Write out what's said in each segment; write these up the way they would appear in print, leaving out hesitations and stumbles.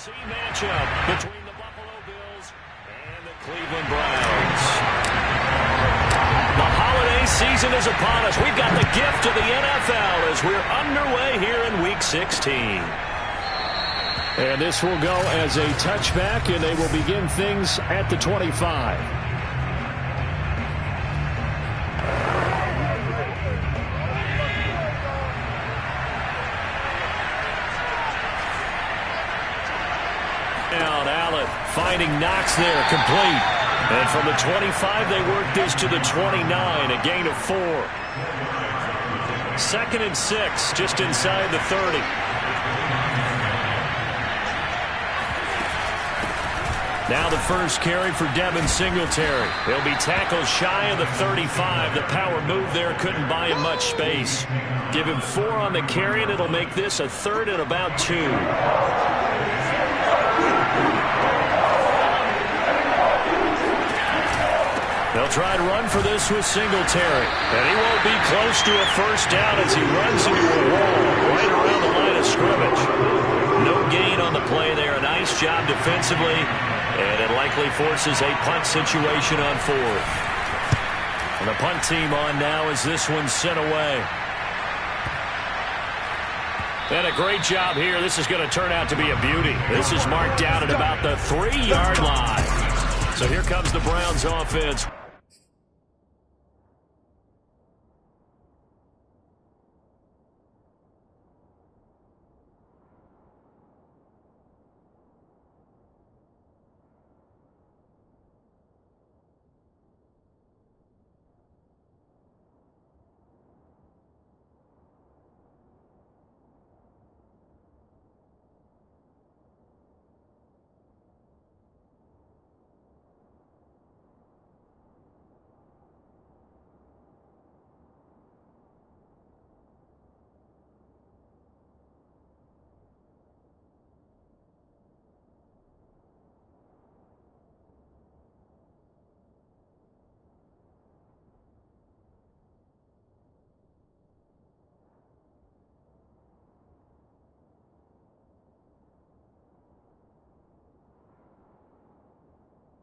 NFC matchup between the Buffalo Bills and the Cleveland Browns. The holiday season is upon us. We've got the gift of the NFL as we're underway here in Week 16. And this will go as a touchback, and they will begin things at the 25. Finding Knox there, complete. And from the 25, they work this to the 29, a gain of 4. 2nd and 6, just inside the 30. Now the first carry for Devin Singletary. He'll be tackled shy of the 35. The power move there couldn't buy him much space. Give him 4 on the carry, and it'll make this a 3rd and about 2. They'll try to run for this with Singletary. And he won't be close to a first down as he runs into a wall right around the line of scrimmage. No gain on the play there. A nice job defensively. And it likely forces a punt situation on 4th. And the punt team on now as this one's sent away. And a great job here. This is going to turn out to be a beauty. This is marked out at about the 3-yard line. So here comes the Browns offense.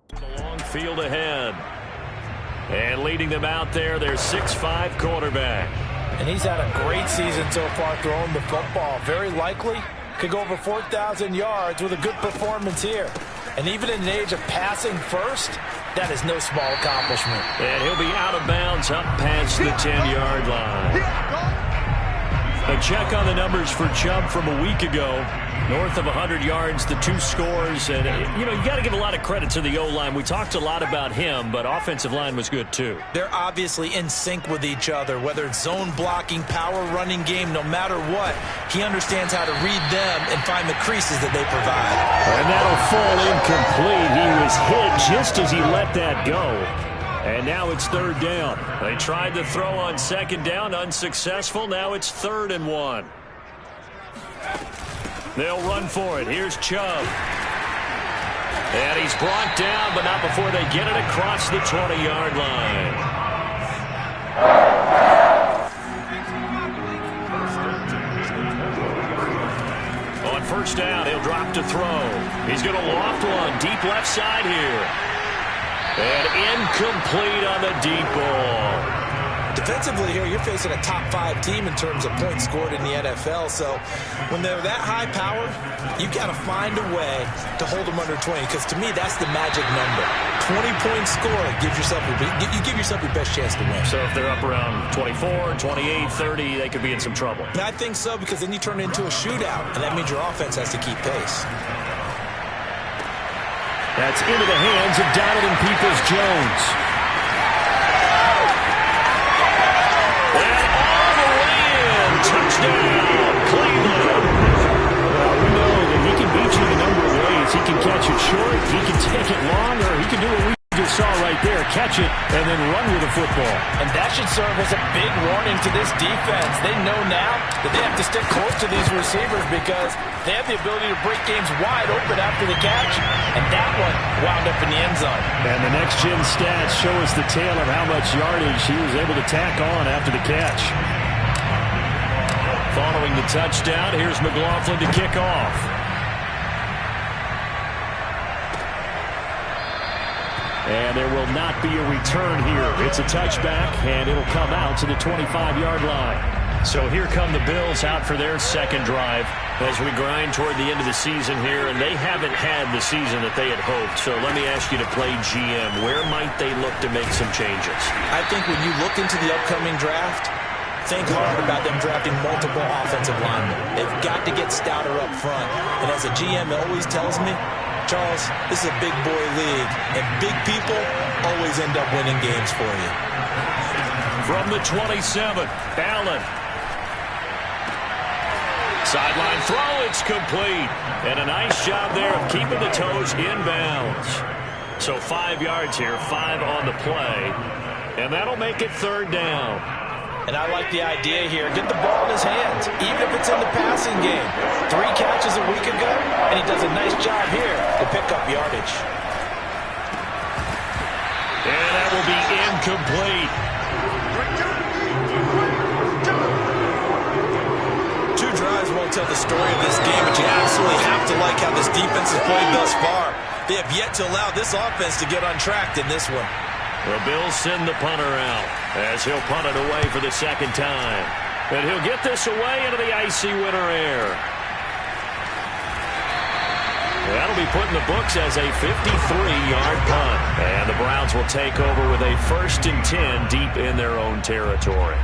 The long field ahead. And leading them out there, their 6'5" quarterback. And he's had a great season so far throwing the football. Very likely could go over 4,000 yards with a good performance here. And even in an age of passing first, that is no small accomplishment. And he'll be out of bounds up past the 10-yard line. A check on the numbers for Chubb from a week ago. North of 100 yards, the 2 scores. And, you know, you got to give a lot of credit to the O-line. We talked a lot about him, but offensive line was good, too. They're obviously in sync with each other, whether it's zone blocking, power running game, no matter what. He understands how to read them and find the creases that they provide. And that'll fall incomplete. He was hit just as he let that go. And now it's 3rd down. They tried to throw on 2nd down, unsuccessful. Now it's 3rd and 1. They'll run for it. Here's Chubb. And he's brought down, but not before they get it across the 20-yard line. On 1st down, he'll drop to throw. He's going to loft one deep left side here. And incomplete on the deep ball. Defensively here, you're facing a top 5 team in terms of points scored in the NFL. So when they're that high powered, you've got to find a way to hold them under 20. Because to me, that's the magic number. 20-point score, you give yourself your best chance to win. So if they're up around 24, 28, 30, they could be in some trouble. And I think so, because then you turn it into a shootout. And that means your offense has to keep pace. That's into the hands of Donovan Peoples-Jones. And all the way in. Touchdown, Cleveland. Well, we know that he can beat you in a number of ways. He can catch it short, he can take it long, or he can do what we just saw right there, catch it and then run with the football. And that should serve as a big warning to this defense. They know now that they have to stick close to these receivers because they have the ability to break games wide open after the catch, and that one wound up in the end zone. And the next-gen stats show us the tale of how much yardage he was able to tack on after the catch. Following the touchdown, here's McLaughlin to kick off. And there will not be a return here. It's a touchback, and it'll come out to the 25-yard line. So here come the Bills out for their second drive as we grind toward the end of the season here, and they haven't had the season that they had hoped. So let me ask you to play GM. Where might they look to make some changes? I think when you look into the upcoming draft, think hard about them drafting multiple offensive linemen. They've got to get stouter up front. And as a GM always tells me, Charles, this is a big boy league, and big people always end up winning games for you. From the 27, Allen. Sideline throw, it's complete. And a nice job there of keeping the toes in bounds. So 5 yards here, 5 on the play. And that'll make it third down. And I like the idea here. Get the ball in his hands, even if it's in the passing game. 3 catches a week ago, and he does a nice job here to pick up yardage. And that will be incomplete. 2 drives won't tell the story of this game, but you absolutely have to like how this defense has played thus far. They have yet to allow this offense to get untracked in this one. The Bills send the punter out as he'll punt it away for the second time. And he'll get this away into the icy winter air. That'll be put in the books as a 53-yard punt. And the Browns will take over with a 1st and 10 deep in their own territory.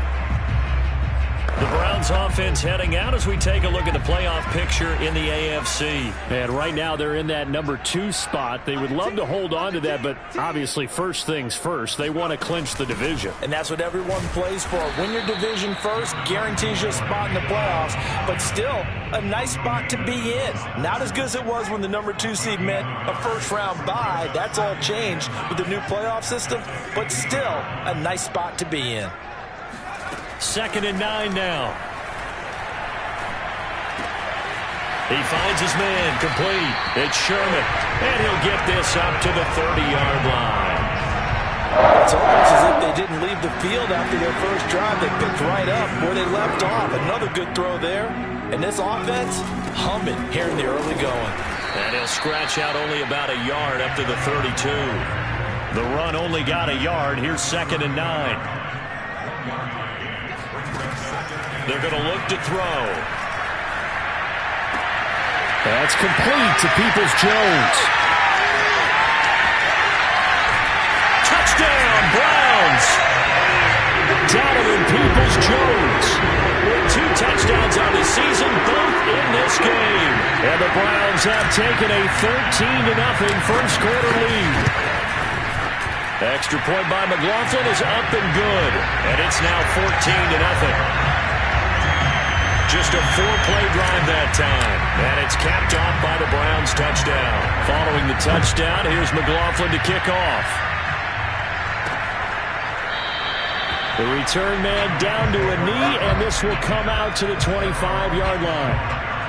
The Browns offense heading out as we take a look at the playoff picture in the AFC. And right now they're in that number 2 spot. They would love to hold on to that, but obviously first things first. They want to clinch the division. And that's what everyone plays for. Win your division first, guarantees you a spot in the playoffs, but still a nice spot to be in. Not as good as it was when the number 2 seed meant a first-round bye. That's all changed with the new playoff system, but still a nice spot to be in. 2nd and 9 now. He finds his man complete. It's Sherman. And he'll get this up to the 30-yard line. It's almost as if they didn't leave the field after their first drive. They picked right up where they left off. Another good throw there. And this offense humming here in the early going. And he'll scratch out only about a yard up to the 32. The run only got a yard. Here's 2nd and 9. They're going to look to throw. That's complete to Peoples-Jones. Touchdown, Browns! Donovan Peoples-Jones with 2 touchdowns on the season, both in this game. And the Browns have taken a 13-0 first quarter lead. Extra point by McLaughlin is up and good. And it's now 14-0. Just a 4-play drive that time. And it's capped off by the Browns touchdown. Following the touchdown, here's McLaughlin to kick off. The return man down to a knee, and this will come out to the 25-yard line.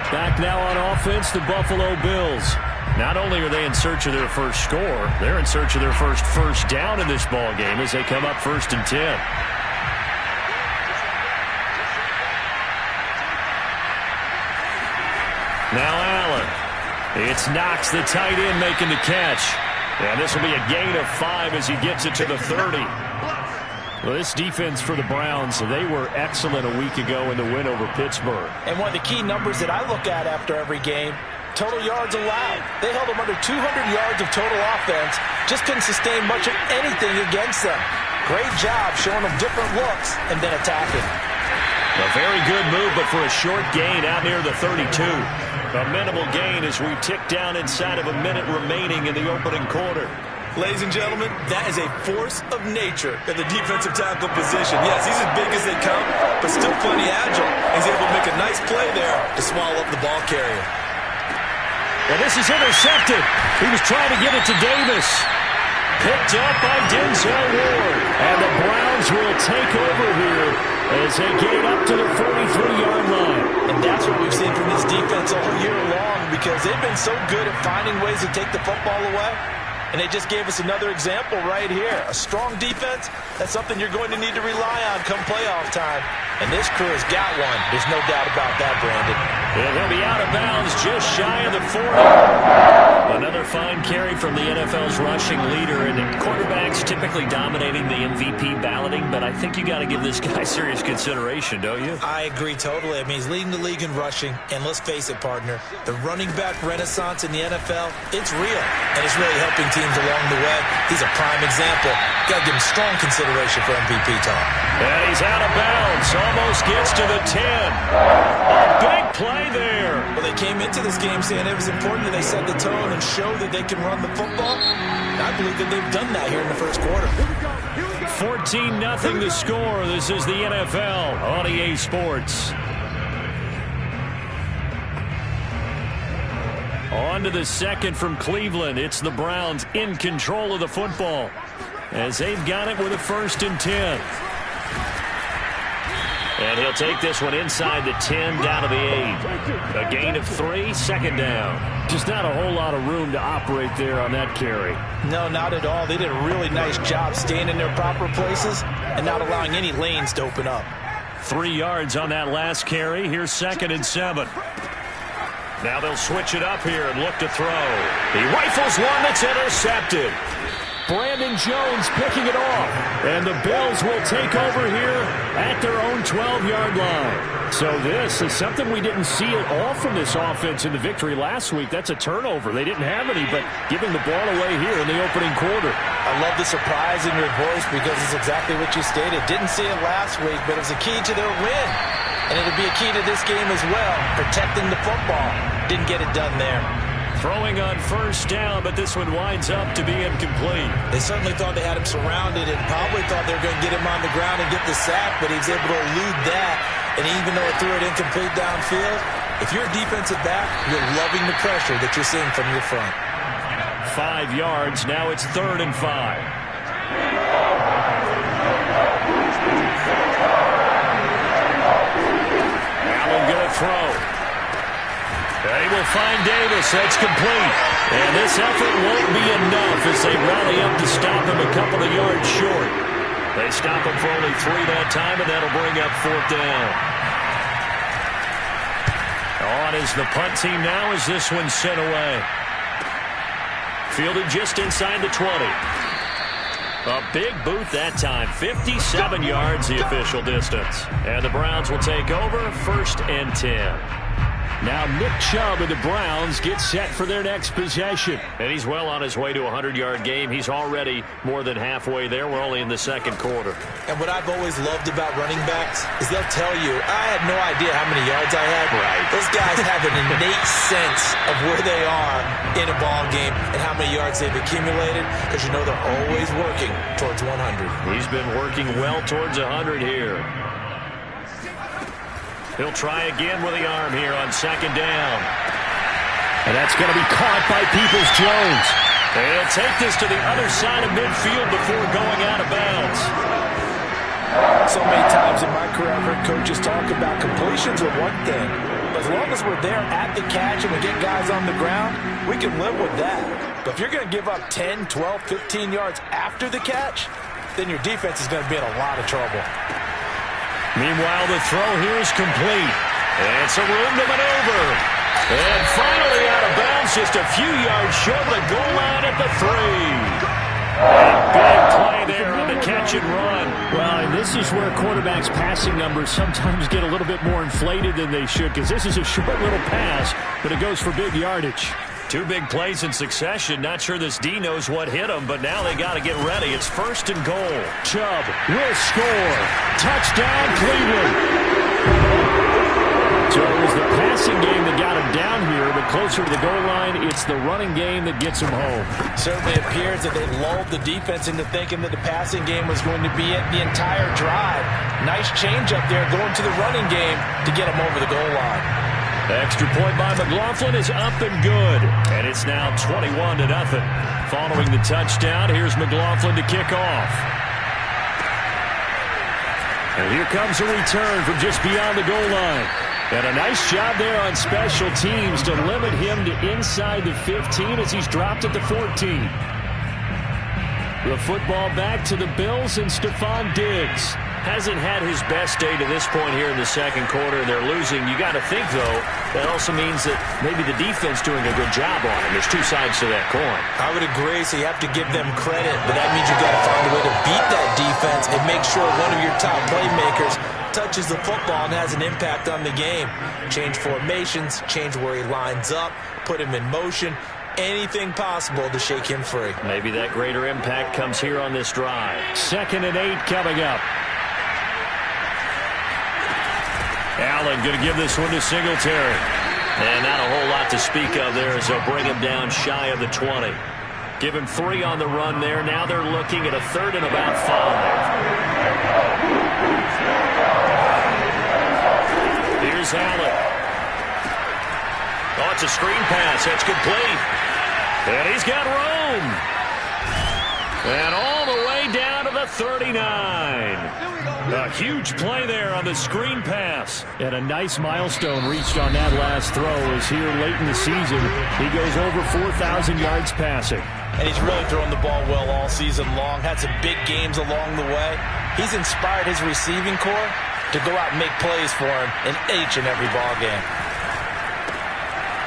Back now on offense, the Buffalo Bills. Not only are they in search of their first score, they're in search of their first down in this ball game as they come up 1st and 10. Now Allen. It's Knox, the tight end, making the catch. And this will be a gain of 5 as he gets it to the 30. Well, this defense for the Browns, they were excellent a week ago in the win over Pittsburgh. And one of the key numbers that I look at after every game, total yards allowed. They held them under 200 yards of total offense. Just couldn't sustain much of anything against them. Great job showing them different looks and then attacking. A very good move, but for a short gain out near the 32. A minimal gain as we tick down inside of a minute remaining in the opening quarter. Ladies and gentlemen, that is a force of nature in the defensive tackle position. Yes, he's as big as they come, but still plenty agile. He's able to make a nice play there to swallow up the ball carrier. And this is intercepted. He was trying to get it to Davis. Picked up by Denzel Ward. And the Browns will take over here as they get it up to the 43-yard line. And that's what we've seen from this defense all year long, because they've been so good at finding ways to take the football away. And they just gave us another example right here. A strong defense, that's something you're going to need to rely on come playoff time. And this crew has got one. There's no doubt about that, Brandon. And he'll be out of bounds just shy of the 40. Another fine carry from the NFL's rushing leader, and quarterbacks typically dominating the MVP balloting, but I think you got to give this guy serious consideration, don't you? I agree totally. I mean, he's leading the league in rushing, and let's face it, partner, the running back renaissance in the NFL, it's real, and it's really helping teams along the way. He's a prime example. Got to give him strong consideration for MVP talk. And he's out of bounds, almost gets to the 10. A big play there. Well, they came into this game saying it was important that they set the tone and show that they can run the football. And I believe that they've done that here in the first quarter. 14-0 the score. This is the NFL on EA Sports. On to the second from Cleveland. It's the Browns in control of the football as they've got it with a 1st and 10. And he'll take this one inside the 10 down to the 8. A gain of 3, 2nd down. Just not a whole lot of room to operate there on that carry. No, not at all. They did a really nice job staying in their proper places and not allowing any lanes to open up. 3 yards on that last carry. Here's 2nd and 7. Now they'll switch it up here and look to throw. He rifles one that's intercepted. Brandon Jones picking it off. And the Bills will take over here at their own 12-yard line. So this is something we didn't see at all from this offense in the victory last week. That's a turnover. They didn't have any, but giving the ball away here in the opening quarter. I love the surprise in your voice because it's exactly what you stated. Didn't see it last week, but it was a key to their win. And it'll be a key to this game as well, protecting the football. Didn't get it done there. Throwing on 1st down, but this one winds up to be incomplete. They certainly thought they had him surrounded and probably thought they were going to get him on the ground and get the sack, but he was able to elude that. And even though it threw it incomplete downfield, if you're a defensive back, you're loving the pressure that you're seeing from your front. 5 yards. Now it's 3rd and 5. Allen going to throw. They will find Davis. That's complete. And this effort won't be enough as they rally up to stop him a couple of yards short. They stop him for only 3 that time, and that'll bring up 4th down. On is the punt team now as this one's sent away. Fielded just inside the 20. A big boot that time. 57 yards the official distance. And the Browns will take over 1st and 10. Now Nick Chubb of the Browns gets set for their next possession. And he's well on his way to a 100-yard game. He's already more than halfway there. We're only in the 2nd quarter. And what I've always loved about running backs is they'll tell you, I had no idea how many yards I had. Right. Those guys have an innate sense of where they are in a ball game and how many yards they've accumulated because you know they're always working towards 100. He's been working well towards 100 here. He'll try again with the arm here on 2nd down. And that's going to be caught by Peoples-Jones. They'll take this to the other side of midfield before going out of bounds. So many times in my career, I've heard coaches talk about completions are one thing. But as long as we're there at the catch and we get guys on the ground, we can live with that. But if you're going to give up 10, 12, 15 yards after the catch, then your defense is going to be in a lot of trouble. Meanwhile, the throw here is complete. And some room to maneuver. And finally out of bounds, just a few yards short of the goal line at the 3. Big play there on the catch and run. Well, and this is where quarterbacks' passing numbers sometimes get a little bit more inflated than they should because this is a short little pass, but it goes for big yardage. 2 big plays in succession. Not sure this D knows what hit him, but now they got to get ready. It's 1st and goal. Chubb will score. Touchdown, Cleveland. So it was the passing game that got him down here, but closer to the goal line, it's the running game that gets him home. Certainly appears that they lulled the defense into thinking that the passing game was going to be it the entire drive. Nice change up there going to the running game to get him over the goal line. Extra point by McLaughlin is up and good. And it's now 21-0. Following the touchdown, here's McLaughlin to kick off. And here comes a return from just beyond the goal line. And a nice job there on special teams to limit him to inside the 15 as he's dropped at the 14. The football back to the Bills and Stephon Diggs. hasn't had his best day to this point here in the second quarter, and they're losing. You got to think, though, that also means that maybe the defense doing a good job on him. There's two sides to that coin. I would agree, so you have to give them credit, but that means you got to find a way to beat that defense and make sure one of your top playmakers touches the football and has an impact on the game. Change formations, change where he lines up, put him in motion. Anything possible to shake him free. Maybe that greater impact comes here on this drive. 2nd and 8 coming up. Allen going to give this one to Singletary. And not a whole lot to speak of there as they'll bring him down shy of the 20. Give him 3 on the run there. Now they're looking at a 3rd and about 5. Here's Allen. Oh, it's a screen pass. That's complete. And he's got room. And all the way down to the 39. A huge play there on the screen pass. And a nice milestone reached on that last throw as here late in the season, he goes over 4,000 yards passing. And he's really thrown the ball well all season long. Had some big games along the way. He's inspired his receiving corps to go out and make plays for him in each and every ball game.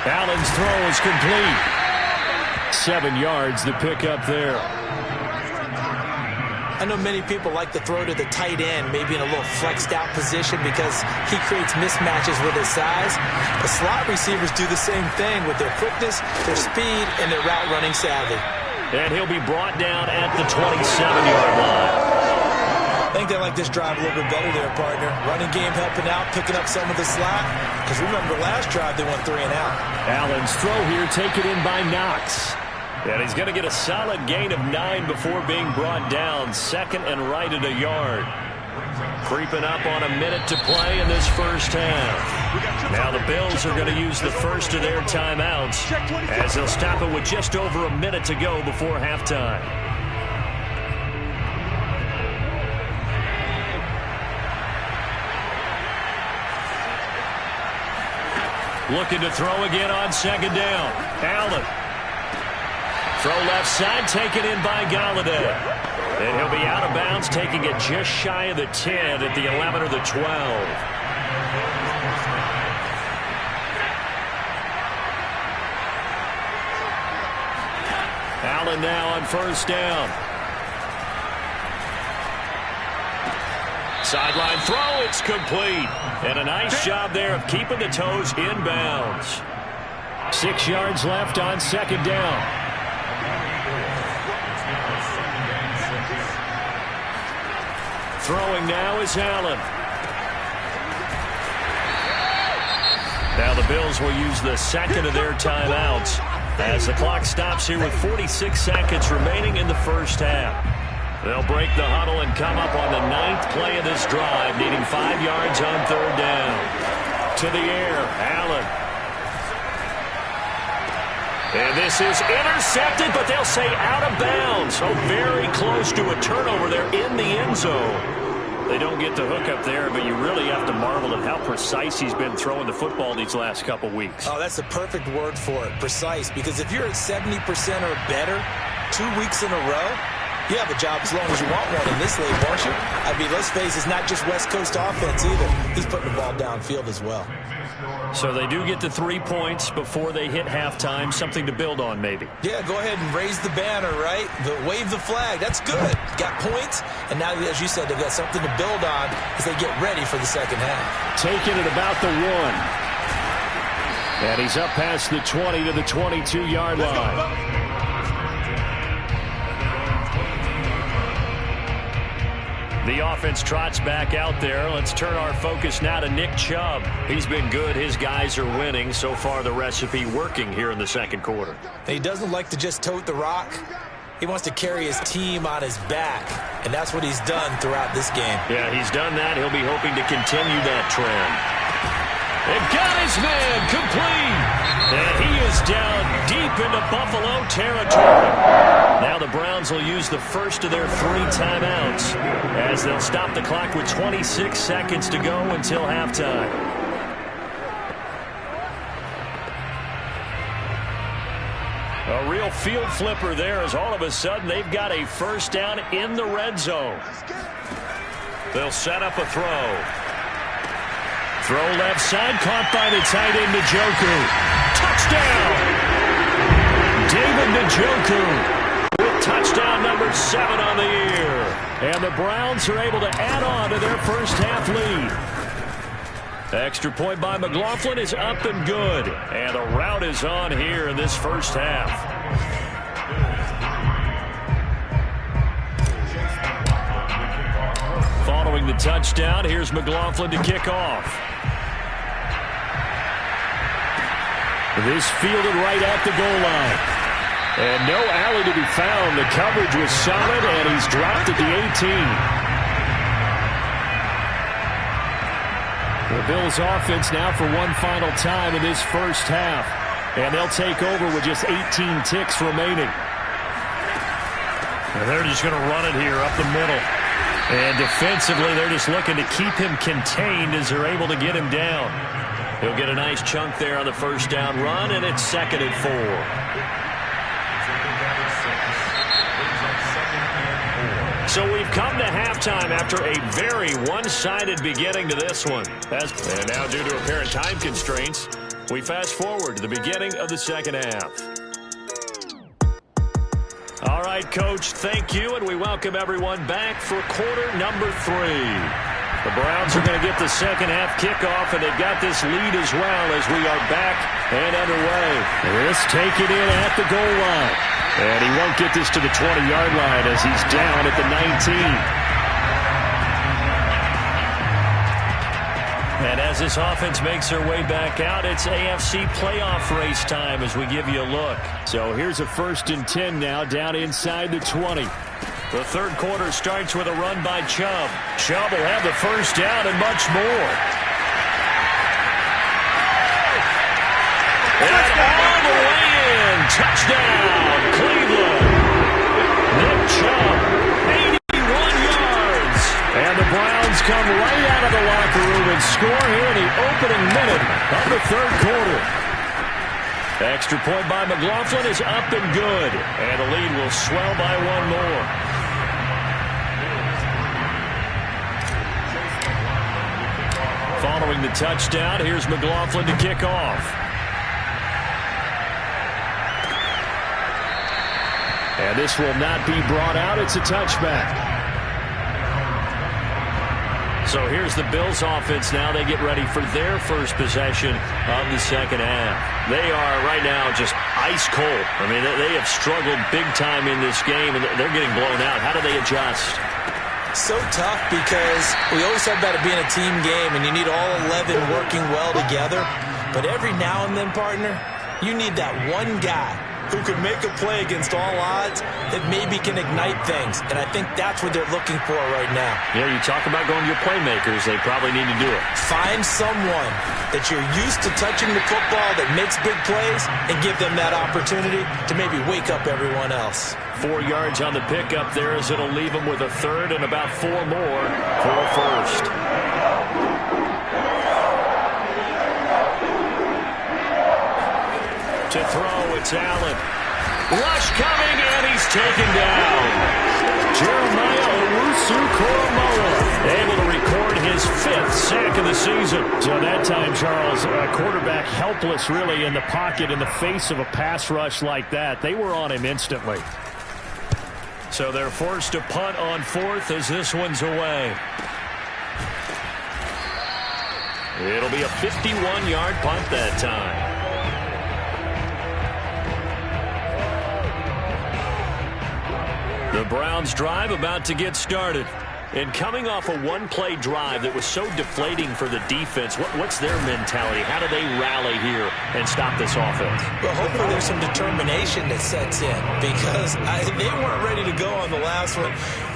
Allen's throw is complete. 7 yards the pick up there. I know many people like to throw to the tight end, maybe in a little flexed out position because he creates mismatches with his size. But slot receivers do the same thing with their quickness, their speed, and their route running savvy. And he'll be brought down at the 27-yard line. I think they like this drive a little bit better there, partner. Running game helping out, picking up some of the slack. Because remember, last drive they went 3 and out. Allen's throw here taken in by Knox. And he's going to get a solid gain of 9 before being brought down. 2nd and right at a yard. Creeping up on a minute to play in this first half. Now the Bills are going to use the first of their timeouts as they'll stop it with just over a minute to go before halftime. Looking to throw again on 2nd down. Allen. Throw left side, taken in by Galladay. And he'll be out of bounds, taking it just shy of the 10 at the 11 or the 12. Allen now on 1st down. Sideline throw, it's complete. And a nice job there of keeping the toes inbounds. 6 yards left on 2nd down. Throwing now is Allen. Now the Bills will use the 2nd of their timeouts as the clock stops here with 46 seconds remaining in the first half. They'll break the huddle and come up on the 9th play of this drive, needing 5 yards on 3rd down. To the air, Allen. And this is intercepted, but they'll say out of bounds. So very close to a turnover there in the end zone. They don't get the hook up there, but you really have to marvel at how precise he's been throwing the football these last couple weeks. Oh, that's the perfect word for it, precise. Because if you're at 70% or better 2 weeks in a row, you have a job as long as you want one in this league, won't you? I mean, let's face it, it's not just West Coast offense either. He's putting the ball downfield as well. So they do get the 3 points before they hit halftime, something to build on maybe. Yeah, go ahead and raise the banner, right? Wave the flag. That's good. Got points, and now, as you said, they've got something to build on as they get ready for the second half. Taking it about the 1. And he's up past the 20 to the 22-yard line. The offense trots back out there. Let's turn our focus now to Nick Chubb. He's been good. His guys are winning. So far, the recipe working here in the second quarter. He doesn't like to just tote the rock. He wants to carry his team on his back, and that's what he's done throughout this game. Yeah, he's done that. He'll be hoping to continue that trend. And got his man complete. And he is down deep into Buffalo territory. Now the Browns will use the first of their 3 timeouts as they'll stop the clock with 26 seconds to go until halftime. A real field flipper there as all of a sudden they've got a first down in the red zone. They'll set up a throw. Throw left side, caught by the tight end, Njoku. Touchdown! David Njoku with touchdown number 7 on the year. And the Browns are able to add on to their first half lead. Extra point by McLaughlin is up and good. And a rout is on here in this first half. Following the touchdown, here's McLaughlin to kick off. This fielded right at the goal line. And no alley to be found. The coverage was solid, and he's dropped at the 18. The Bills offense now for one final time in this first half. And they'll take over with just 18 ticks remaining. And they're just going to run it here up the middle. And defensively, they're just looking to keep him contained as they're able to get him down. He'll get a nice chunk there on the first down run, and it's 2nd and 4. So we've come to halftime after a very one-sided beginning to this one. And now, due to apparent time constraints, we fast forward to the beginning of the second half. All right, Coach, thank you, and we welcome everyone back for quarter number 3. The Browns are going to get the second half kickoff, and they've got this lead as well as we are back and underway. This taken in at the goal line. And he won't get this to the 20-yard line as he's down at the 19. And as this offense makes their way back out, it's AFC playoff race time as we give you a look. So here's a 1st and 10 now down inside the 20. The third quarter starts with a run by Chubb. Chubb will have the first down and much more. And all the way in. Touchdown, Cleveland. Nick Chubb, 81 yards. And the Browns come right out of the locker room and score here in the opening minute of the third quarter. Extra point by McLaughlin is up and good. And the lead will swell by one more. Following the touchdown, here's McLaughlin to kick off. And this will not be brought out. It's a touchback. So here's the Bills offense now. They get ready for their first possession of the second half. They are right now just ice cold. I mean, they have struggled big time in this game, and they're getting blown out. How do they adjust? So tough because we always talk about it being a team game, and you need all 11 working well together. But every now and then, partner, you need that one guy who could make a play against all odds that maybe can ignite things. And I think that's what they're looking for right now. Yeah, you talk about going to your playmakers. They probably need to do it. Find someone that you're used to touching the football that makes big plays and give them that opportunity to maybe wake up everyone else. 4 yards on the pickup there as it'll leave them with a third and about 4 more for a first. To throw, it's Allen. Rush coming, and he's taken down. Jeremiah Owusu-Koramoah able to record his 5th sack of the season. So that time, Charles, a quarterback helpless really in the pocket in the face of a pass rush like that. They were on him instantly. So they're forced to punt on 4th as this one's away. It'll be a 51-yard punt that time. The Browns drive about to get started. And coming off a one-play drive that was so deflating for the defense, what's their mentality? How do they rally here and stop this offense? Well, hopefully there's some determination that sets in because they weren't ready to go on the last one.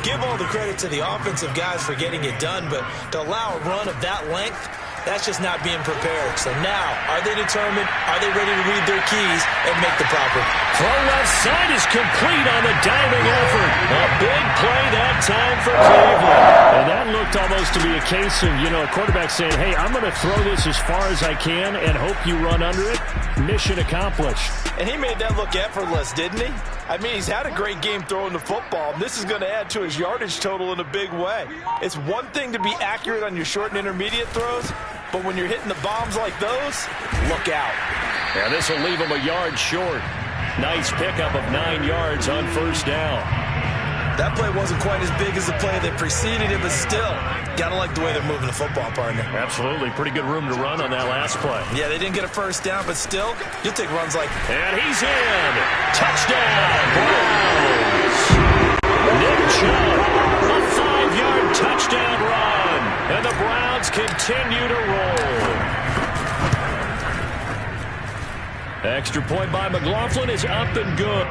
Give all the credit to the offensive guys for getting it done, but to allow a run of that length, that's just not being prepared. So now, are they determined? Are they ready to read their keys and make the proper? Throw left Sign is complete on the diving effort. A big play that time for Cleveland. And that looked almost to be a case of, a quarterback saying, hey, I'm going to throw this as far as I can and hope you run under it. Mission accomplished. And he made that look effortless, didn't he? I mean, he's had a great game throwing the football. This is going to add to his yardage total in a big way. It's one thing to be accurate on your short and intermediate throws, but when you're hitting the bombs like those, look out. Yeah, this will leave him a yard short. Nice pickup of 9 yards on first down. That play wasn't quite as big as the play that preceded it, but still, gotta like the way they're moving the football, partner. Absolutely. Pretty good room to run on that last play. Yeah, they didn't get a first down, but still, you'll take runs like... And he's in! Touchdown, Browns! Nick Chubb, a 5-yard touchdown run, and the Browns continue to roll. Extra point by McLaughlin is up and good.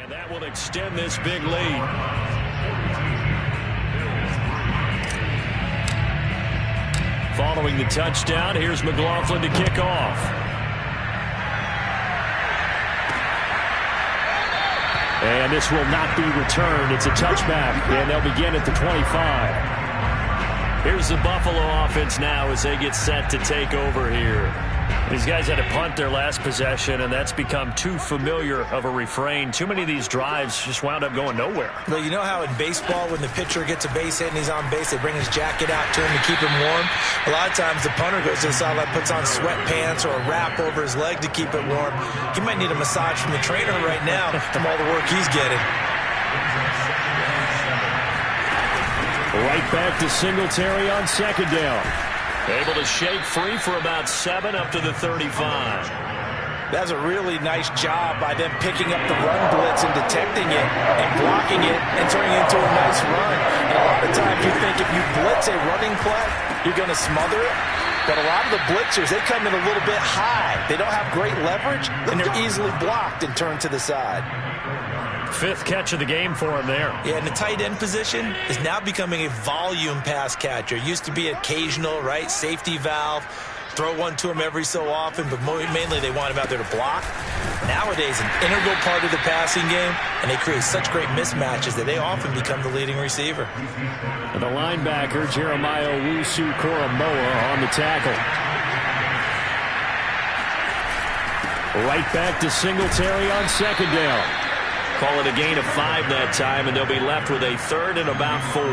And that will extend this big lead. Following the touchdown, here's McLaughlin to kick off. And this will not be returned. It's a touchback, and they'll begin at the 25. Here's the Buffalo offense now as they get set to take over here. These guys had to punt their last possession, and that's become too familiar of a refrain. Too many of these drives just wound up going nowhere. Well, you know how in baseball, when the pitcher gets a base hit and he's on base, they bring his jacket out to him to keep him warm? A lot of times the punter goes to the sideline, puts on sweatpants or a wrap over his leg to keep it warm. He might need a massage from the trainer right now from all the work he's getting. Right back to Singletary on second down. Able to shake free for about 7 up to the 35. That's a really nice job by them picking up the run blitz and detecting it and blocking it and turning it into a nice run. And a lot of times you think if you blitz a running play, you're going to smother it. But a lot of the blitzers, they come in a little bit high. They don't have great leverage, and they're easily blocked and turned to the side. 5th catch of the game for him there. Yeah, and the tight end position is now becoming a volume pass catcher. Used to be occasional, right, safety valve. Throw one to him every so often, but mainly they want him out there to block. Nowadays, an integral part of the passing game, and they create such great mismatches that they often become the leading receiver. And the linebacker, Jeremiah Owusu-Koramoah, on the tackle. Right back to Singletary on 2nd down. Call it a gain of 5 that time, and they'll be left with a 3rd and about 4.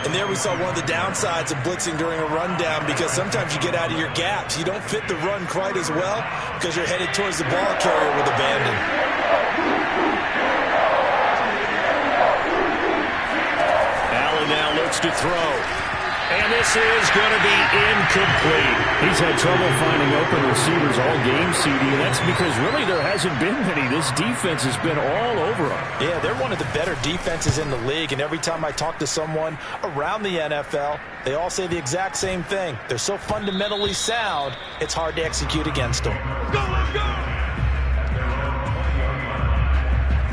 And there we saw one of the downsides of blitzing during a rundown, because sometimes you get out of your gaps. You don't fit the run quite as well because you're headed towards the ball carrier with abandon. Allen now looks to throw. And this is going to be incomplete. He's had trouble finding open receivers all game, CD, and that's because really there hasn't been many. This defense has been all over them. Yeah, they're one of the better defenses in the league, and every time I talk to someone around the NFL, they all say the exact same thing. They're so fundamentally sound, it's hard to execute against them. Let's go!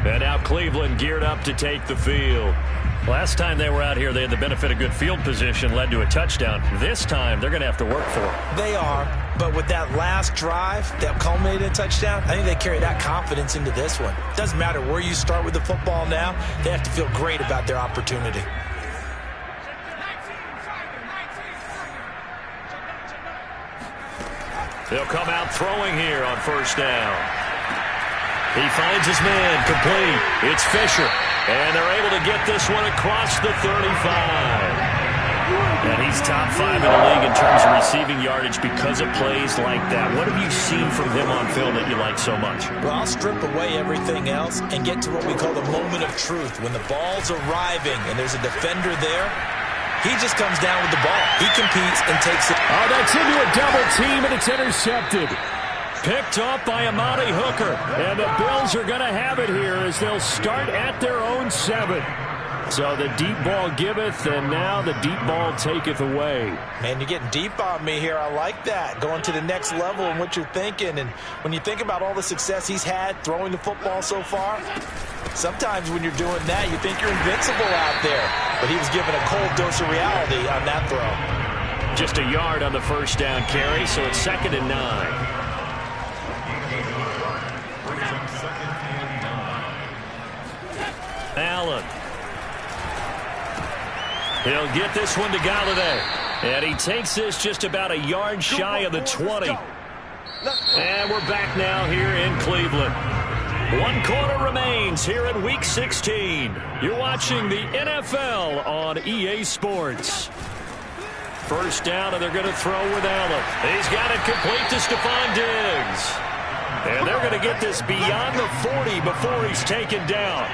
And now Cleveland geared up to take the field. Last time they were out here, they had the benefit of good field position, led to a touchdown. This time, they're going to have to work for it. They are, but with that last drive that culminated in a touchdown, I think they carry that confidence into this one. It doesn't matter where you start with the football now, they have to feel great about their opportunity. They'll come out throwing here on 1st down. He finds his man, complete. It's Fisher. And they're able to get this one across the 35. And he's top 5 in the league in terms of receiving yardage because of plays like that. What have you seen from him on film that you like so much? Well, I'll strip away everything else and get to what we call the moment of truth. When the ball's arriving and there's a defender there, he just comes down with the ball. He competes and takes it. Oh, that's into a double team, and it's intercepted. Picked off by Amani Hooker. And the Bills are going to have it here as they'll start at their own 7. So the deep ball giveth, and now the deep ball taketh away. Man, you're getting deep on me here. I like that. Going to the next level in what you're thinking. And when you think about all the success he's had throwing the football so far, sometimes when you're doing that, you think you're invincible out there. But he was given a cold dose of reality on that throw. Just a yard on the 1st down carry, so it's 2nd and 9. Allen. He'll get this one to Galladay. And he takes this just about a yard shy of the 20. And we're back now here in Cleveland. 1 quarter remains here in Week 16. You're watching the NFL on EA Sports. 1st down, and they're going to throw with Allen. He's got it complete to Stephon Diggs. And they're going to get this beyond the 40 before he's taken down.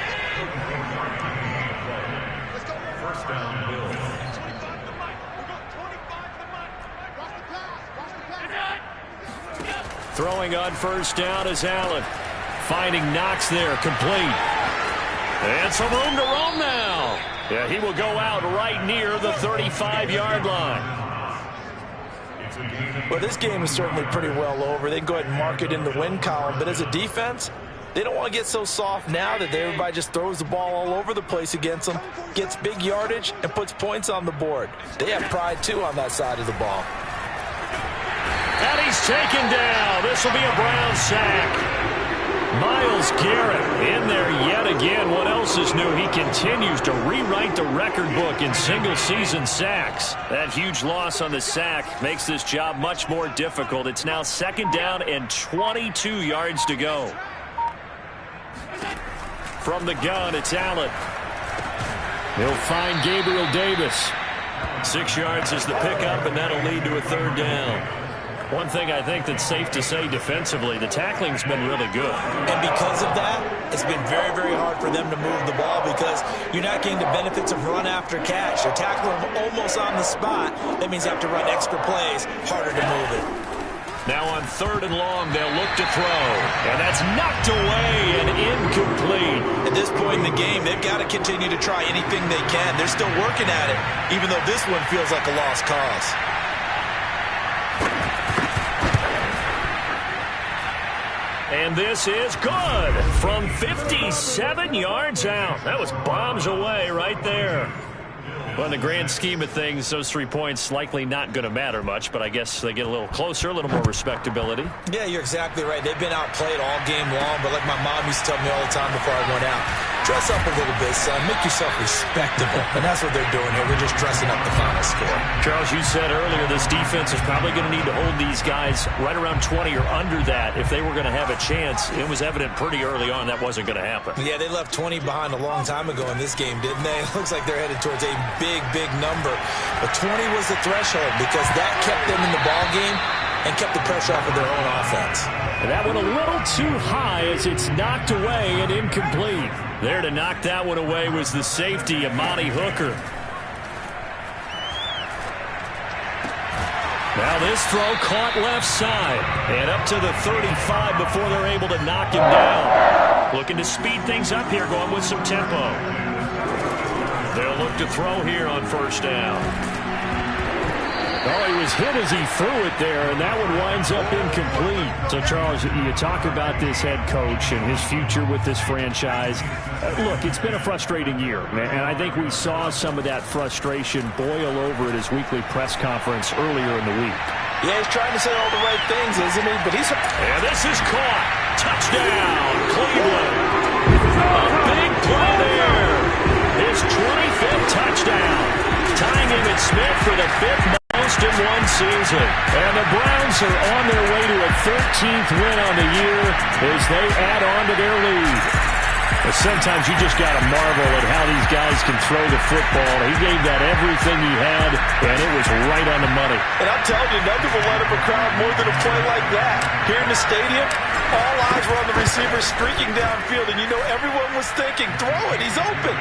Throwing on 1st down is Allen. Finding Knox there, complete. And some room to roam now. Yeah, he will go out right near the 35-yard line. Well, this game is certainly pretty well over. They can go ahead and mark it in the win column. But as a defense, they don't want to get so soft now that everybody just throws the ball all over the place against them, gets big yardage, and puts points on the board. They have pride, too, on that side of the ball. And he's taken down. This will be a Brown sack. Myles Garrett in there yet again. What else is new? He continues to rewrite the record book in single-season sacks. That huge loss on the sack makes this job much more difficult. It's now 2nd down and 22 yards to go. From the gun, it's Allen. He'll find Gabriel Davis. 6 yards is the pickup, and that'll lead to a 3rd down. One thing I think that's safe to say defensively, the tackling's been really good. And because of that, it's been very, very hard for them to move the ball because you're not getting the benefits of run after catch. You're tackling them almost on the spot. That means you have to run extra plays, harder to move it. Now on 3rd and long, they'll look to throw. And that's knocked away and incomplete. At this point in the game, they've got to continue to try anything they can. They're still working at it, even though this one feels like a lost cause. And this is good from 57 yards out. That was bombs away right there. Well, in the grand scheme of things, those 3 points likely not going to matter much, but I guess they get a little closer, a little more respectability. Yeah, you're exactly right. They've been outplayed all game long, but like my mom used to tell me all the time before I went out, dress up a little bit, son. Make yourself respectable. And that's what they're doing here. They're just dressing up the final score. Charles, you said earlier this defense is probably going to need to hold these guys right around 20 or under that if they were going to have a chance. It was evident pretty early on that wasn't going to happen. Yeah, they left 20 behind a long time ago in this game, didn't they? It looks like they're headed towards a big number. But 20 was the threshold because that kept them in the ball game and kept the pressure off of their own offense. And that went a little too high as it's knocked away and incomplete. There to knock that one away was the safety, Amani Hooker. Now this throw caught left side and up to the 35 before they're able to knock him down. Looking to speed things up here, going with some tempo. They'll look to throw here on first down. Oh, he was hit as he threw it there, and that one winds up incomplete. So, Charles, you talk about this head coach and his future with this franchise. Look, it's been a frustrating year, and I think we saw some of that frustration boil over at his weekly press conference earlier in the week. Yeah, he's trying to say all the right things, isn't he? But he's... And this is caught. Touchdown, Cleveland. A big play there. His 25th touchdown. Tying him at Smith for the 5th most in one season. And the Browns are on their way to a 13th win on the year as they add on to their lead. But sometimes you just got to marvel at how these guys can throw the football. He gave that everything he had, and it was right on the money. And I'm telling you, nothing will light up a crowd more than a play like that. Here in the stadium, all eyes were on the receiver streaking downfield, and you know everyone was thinking, throw it, he's open.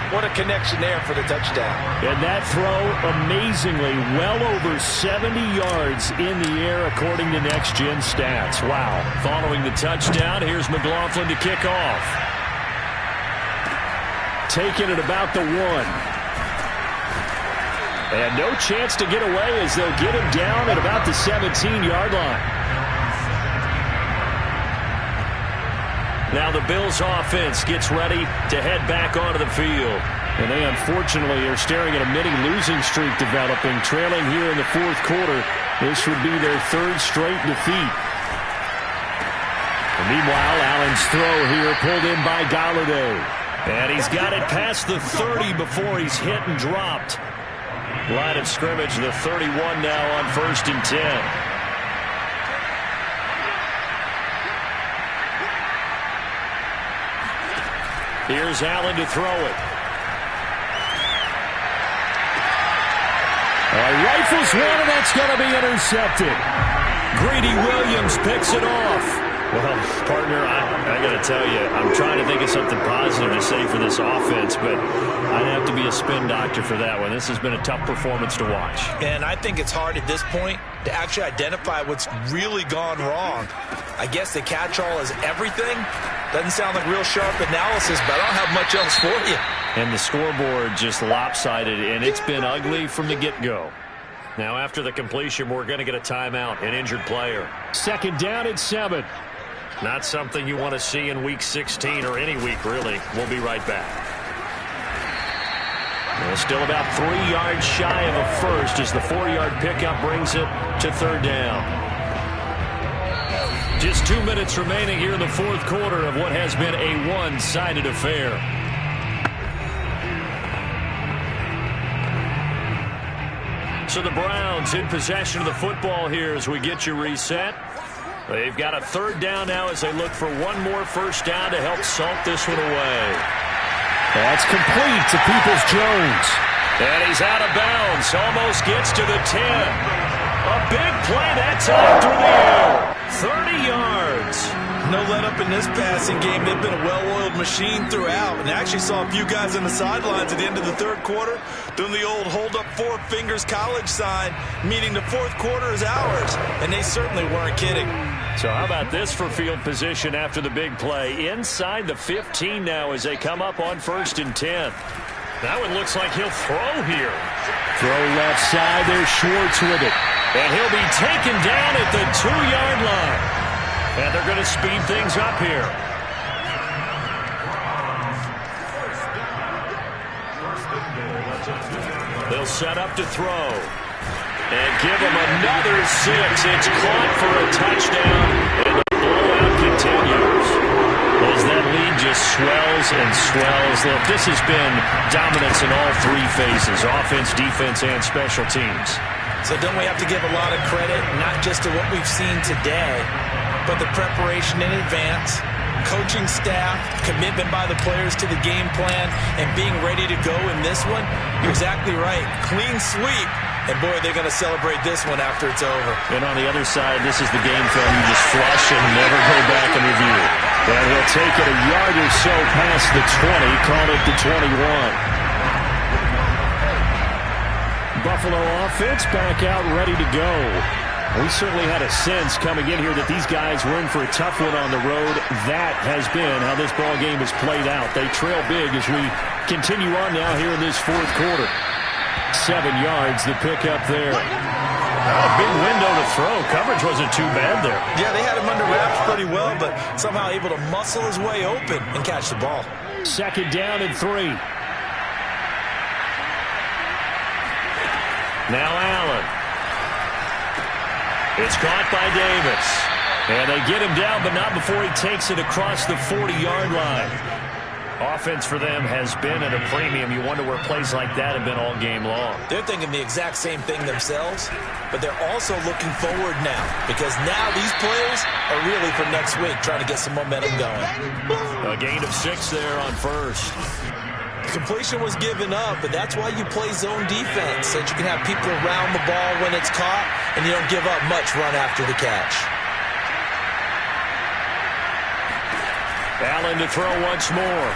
What a connection there for the touchdown. And that throw, amazingly, well over 70 yards in the air, according to Next Gen Stats. Wow. Following the touchdown, here's McLaughlin to kick off. Taking it about the 1. And no chance to get away as they'll get him down at about the 17-yard line. Now the Bills offense gets ready to head back onto the field. And they unfortunately are staring at a mini losing streak developing, trailing here in the 4th quarter. This would be their 3rd straight defeat. And meanwhile, Allen's throw here pulled in by Galladay. And he's got it past the 30 before he's hit and dropped. Line of scrimmage, the 31 now on 1st and 10. Here's Allen to throw it. Rifles one, and that's going to be intercepted. Greedy Williams picks it off. Well, partner, I got to tell you, I'm trying to think of something positive to say for this offense, but I'd have to be a spin doctor for that one. This has been a tough performance to watch. And I think it's hard at this point to actually identify what's really gone wrong. I guess the catch-all is everything. Doesn't sound like real sharp analysis, but I don't have much else for you. And the scoreboard just lopsided, and it's been ugly from the get-go. Now, after the completion, we're going to get a timeout, an injured player. 2nd down at 7. Not something you want to see in Week 16 or any week, really. We'll be right back. Well, still about 3 yards shy of a first as the 4-yard pickup brings it to 3rd down. Just 2 minutes remaining here in the 4th quarter of what has been a one-sided affair. So the Browns in possession of the football here as we get you reset. They've got a 3rd down now as they look for one more first down to help salt this one away. That's complete to Peoples-Jones. And he's out of bounds. Almost gets to the 10. A big play that time through the air. 30 yards. No let up in this passing game. They've been a well-oiled machine throughout. And I actually saw a few guys on the sidelines at the end of the 3rd quarter doing the old hold up 4 fingers college sign, meaning the 4th quarter is ours. And they certainly weren't kidding. So how about this for field position after the big play? Inside the 15 now as they come up on 1st and 10. That one looks like he'll throw here. Throw left side. There's Schwartz with it. And he'll be taken down at the 2-yard line. And they're going to speed things up here. They'll set up to throw. And give him another 6. It's caught for a touchdown, and the blowout continues. As that lead just swells and swells. Look, this has been dominance in all three phases, offense, defense, and special teams. So don't we have to give a lot of credit, not just to what we've seen today, but the preparation in advance, coaching staff, commitment by the players to the game plan, and being ready to go in this one? You're exactly right. Clean sweep. And, boy, they're going to celebrate this one after it's over. And on the other side, this is the game film you just flush and never go back and review. And he'll take it a yard or so past the 20, call it the 21. Buffalo offense back out ready to go. We certainly had a sense coming in here that these guys were in for a tough one on the road. That has been how this ball game has played out. They trail big as we continue on now here in this fourth quarter. 7 yards, the pickup there. A big window to throw. Coverage wasn't too bad there. Yeah, they had him under wraps pretty well, but somehow able to muscle his way open and catch the ball. 2nd down and 3. Now Allen. It's caught by Davis. And they get him down, but not before he takes it across the 40-yard line. Offense for them has been at a premium. You wonder where plays like that have been all game long. They're thinking the exact same thing themselves, but they're also looking forward now, because now these plays are really for next week, trying to get some momentum going. A gain of 6 there on first. Completion was given up, but that's why you play zone defense, so that you can have people around the ball when it's caught, and you don't give up much run after the catch. Allen to throw once more.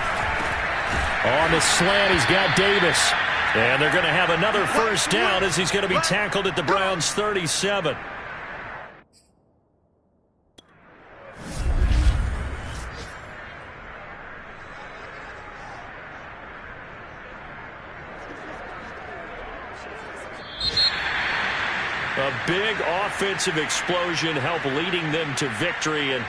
On the slant, he's got Davis. And they're going to have another first down as he's going to be tackled at the Browns' 37. A big offensive explosion helped leading them to victory, and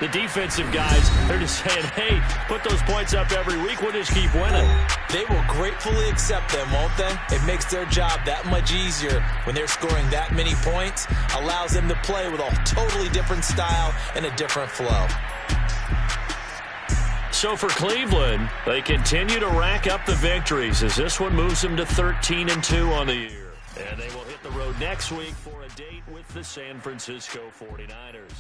the defensive guys, they're just saying, hey, put those points up every week, we'll just keep winning. They will gratefully accept them, won't they? It makes their job that much easier when they're scoring that many points, allows them to play with a totally different style and a different flow. So for Cleveland, they continue to rack up the victories as this one moves them to 13-2 on the year. And they will hit the road next week for a date with the San Francisco 49ers.